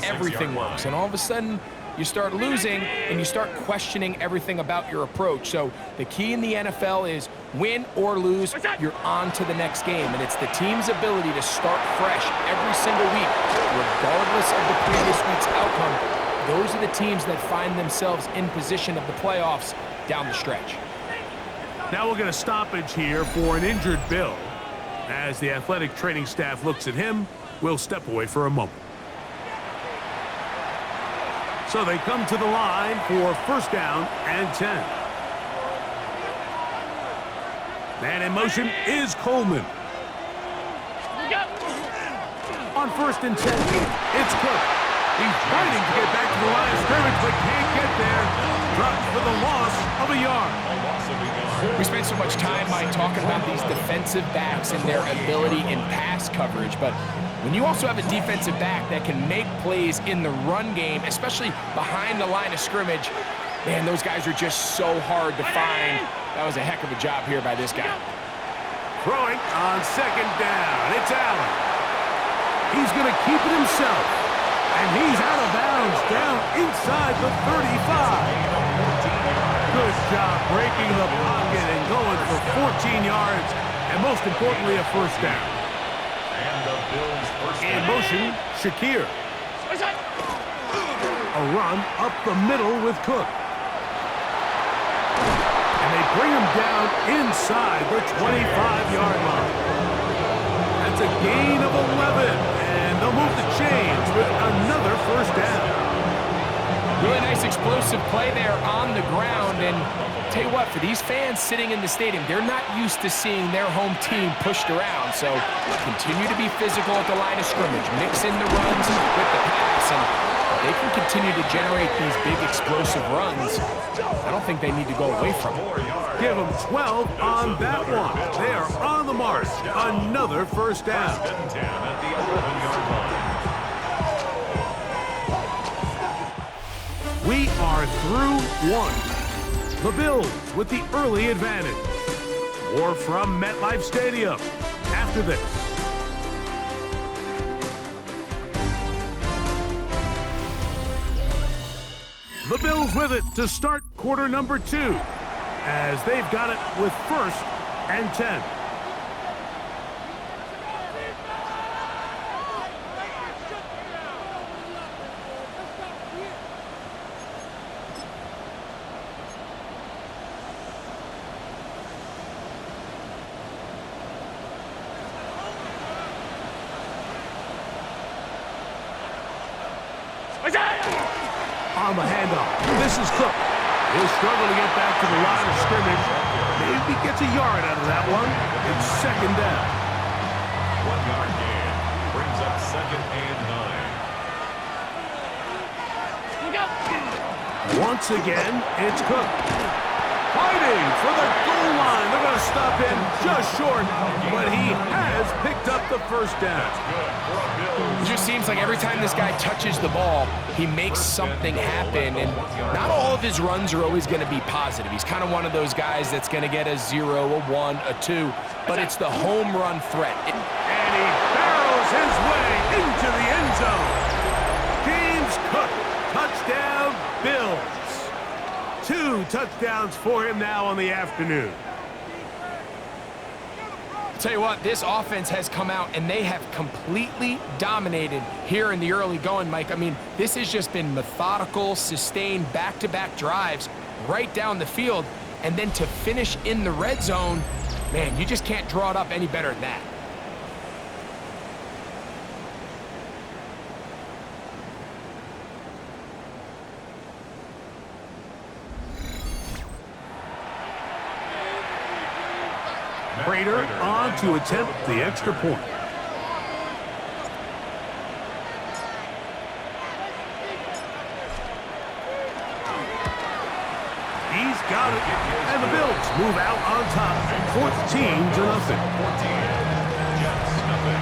everything works. And all of a sudden, you start losing and you start questioning everything about your approach. So the key in the NFL is win or lose, you're on to the next game. And it's the team's ability to start fresh every single week, regardless of the previous week's outcome. Those are the teams that find themselves in position of the playoffs down the stretch. Now we'll get a stoppage here for an injured Bill. As the athletic training staff looks at him, we'll step away for a moment. So they come to the line for first down and 10. And in motion is Coleman. On first and 10, it's Cook. He's fighting to get back to the line of scrimmage, but can't get there. Dropped for the loss of a yard. We spent so much time, Mike, talking about these defensive backs and their ability in pass coverage, but when you also have a defensive back that can make plays in the run game, especially behind the line of scrimmage, man, those guys are just so hard to find. That was a heck of a job here by this guy. Throwing on second down. It's Allen. He's going to keep it himself. And he's out of bounds down inside the 35. Good job breaking the pocket and going for 14 yards, and most importantly, a first down. In motion, Shakir. A run up the middle with Cook. And they bring him down inside the 25-yard line. That's a gain of 11, and they'll move the chains with another first down. Really nice explosive play there on the ground, and tell you what, for these fans sitting in the stadium, they're not used to seeing their home team pushed around, so continue to be physical at the line of scrimmage, mix in the runs with the pass, and if they can continue to generate these big explosive runs, I don't think they need to go away from it. Give them 12 on that one. They are on the march. Another first down. We are through one. The Bills with the early advantage. More from MetLife Stadium after this. The Bills with it to start quarter number 2, as they've got it with first and 10. On the handoff, this is Cook. He'll struggle to get back to the line of scrimmage. Maybe gets a yard out of that one. It's second down. 1 yard gain brings up second and 9. Once again, it's Cook. Fighting for the goal line. They're going to stop him just short, but he has picked up the first down. It just seems like every time this guy touches the ball, he makes something happen, and not all of his runs are always going to be positive. He's kind of one of those guys that's going to get a 0, a 1, a 2, but it's the home run threat. And he barrels his way into the end zone. James Cook, touchdown, Bills. 2 touchdowns for him now on the afternoon. Tell you what, this offense has come out and they have completely dominated here in the early going, Mike. I mean, this has just been methodical, sustained, back-to-back drives right down the field, and then to finish in the red zone, man, you just can't draw it up any better than that. Prater on to attempt the extra point. He's got it, and the Bills move out on top, 14-0. Jets, nothing.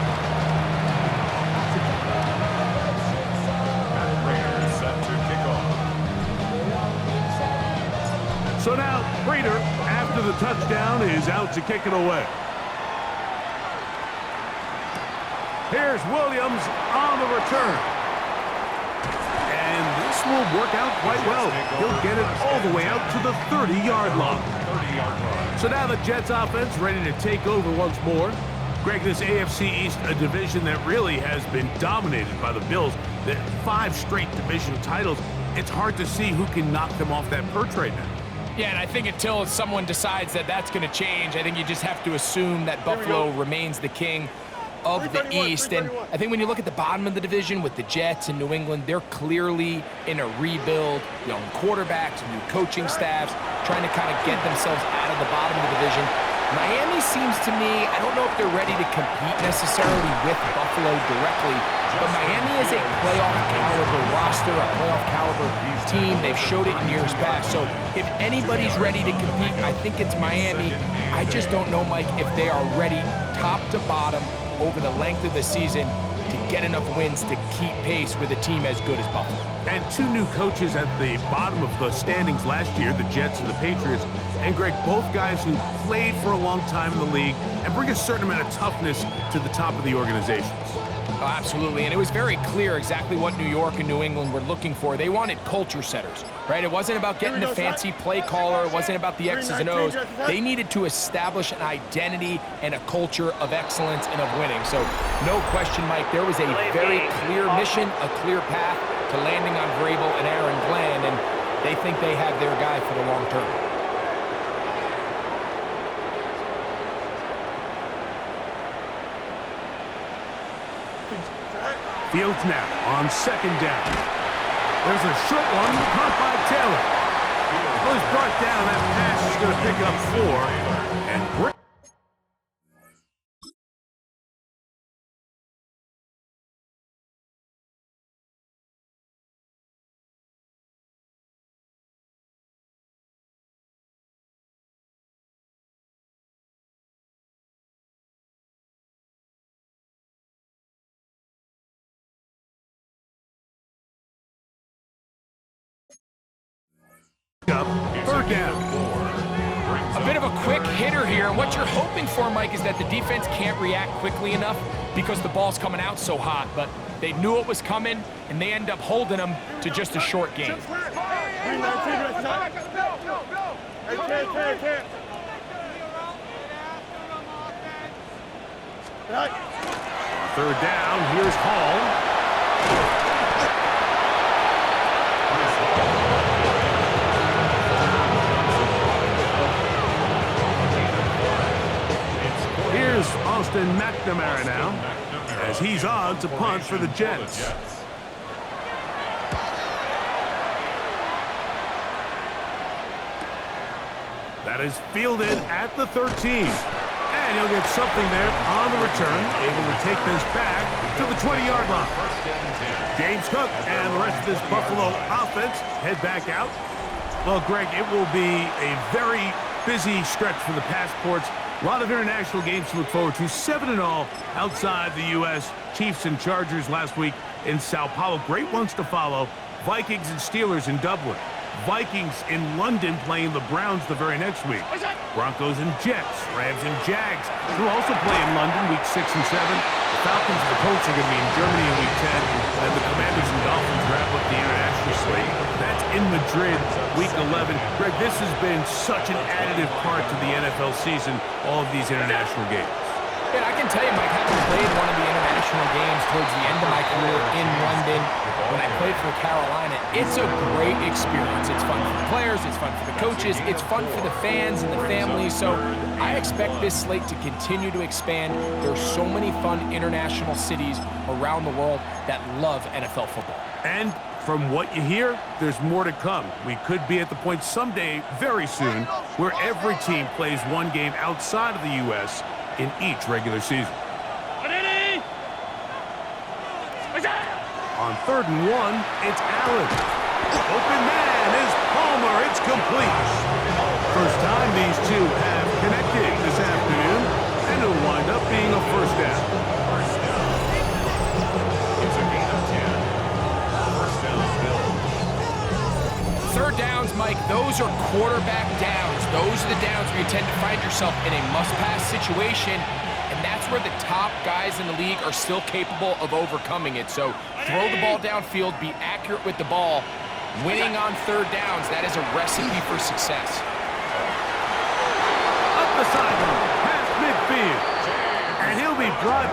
Prater set to kick off. So now Prater, after the touchdown, is out to kick it away. Here's Williams on the return. will work out quite well. He'll get it all the way out to the 30-yard line. So now the Jets offense ready to take over once more. Greg, this AFC East, a division that really has been dominated by the Bills. The 5 straight division titles. It's hard to see who can knock them off that perch right now. Yeah, and I think until someone decides that that's going to change, I think you just have to assume that Buffalo remains the king of the East. And I think when you look at the bottom of the division with the Jets and New England, they're clearly in a rebuild. Young quarterbacks, new coaching staffs, trying to kind of get themselves out of the bottom of the division. Miami seems to me, I don't know if they're ready to compete necessarily with Buffalo directly, but Miami is a playoff caliber roster, a playoff caliber team. They've showed it in years past. So if anybody's ready to compete, I think it's Miami. I just don't know, Mike, if they are ready top to bottom over the length of the season to get enough wins to keep pace with a team as good as Buffalo. And 2 new coaches at the bottom of the standings last year, the Jets and the Patriots. And Greg, both guys who played for a long time in the league and bring a certain amount of toughness to the top of the organizations. Oh, absolutely, and it was very clear exactly what New York and New England were looking for. They wanted culture setters, right? It wasn't about getting the fancy play caller. It wasn't about the X's and O's. They needed to establish an identity and a culture of excellence and of winning. So no question, Mike, there was a very clear mission, a clear path to landing on Vrabel and Aaron Glenn, and they think they have their guy for the long term. Fields now on 2nd down. There's a short one caught by Taylor. Goes brought down. That pass is going to pick up 4 and break. Up, 3rd down. A bit of a quick hitter here, and what you're hoping for, Mike, is that the defense can't react quickly enough because the ball's coming out so hot, but they knew it was coming, and they end up holding them to just a short game. 3rd down, here's Hall. Here's Austin McNamara now, as he's on to punt for the Jets. That is fielded at the 13. And he'll get something there on the return, able to take this back to the 20-yard line. James Cook and the rest of this Buffalo offense head back out. Well, Greg, it will be a very busy stretch for the passports. A lot of international games to look forward to. 7-0 outside the U.S. Chiefs and Chargers last week in Sao Paulo. Great ones to follow. Vikings and Steelers in Dublin. Vikings in London playing the Browns the very next week. Broncos and Jets, Rams and Jags, who also play in London week 6 and 7. The Falcons and the Colts are going to be in Germany in week 10. And the Commanders and Dolphins wrap up the international slate. That's in Madrid week 11. Greg, this has been such an additive part to the NFL season, all of these international games. Yeah, I can tell you, Mike, having played one of the international games towards the end of my career in London, when I played for Carolina, it's a great experience. It's fun for the players, it's fun for the coaches, it's fun for the fans and the families. So I expect this slate to continue to expand. There's so many fun international cities around the world that love NFL football. And from what you hear, there's more to come. We could be at the point someday, very soon, where every team plays one game outside of the U.S. in each regular season. On 3rd and 1, it's Allen. Open man is Palmer. It's complete. First time these two have connected this afternoon, and it'll wind up being a 1st down. It's a gain of 10. 1st down, Bills. 3rd downs, Mike, those are quarterback downs. Those are the downs where you tend to find yourself in a must-pass situation, and that's where the top guys in the league are still capable of overcoming it. So throw the ball downfield, be accurate with the ball, Winning on third downs, that is a recipe for success. Up the sideline.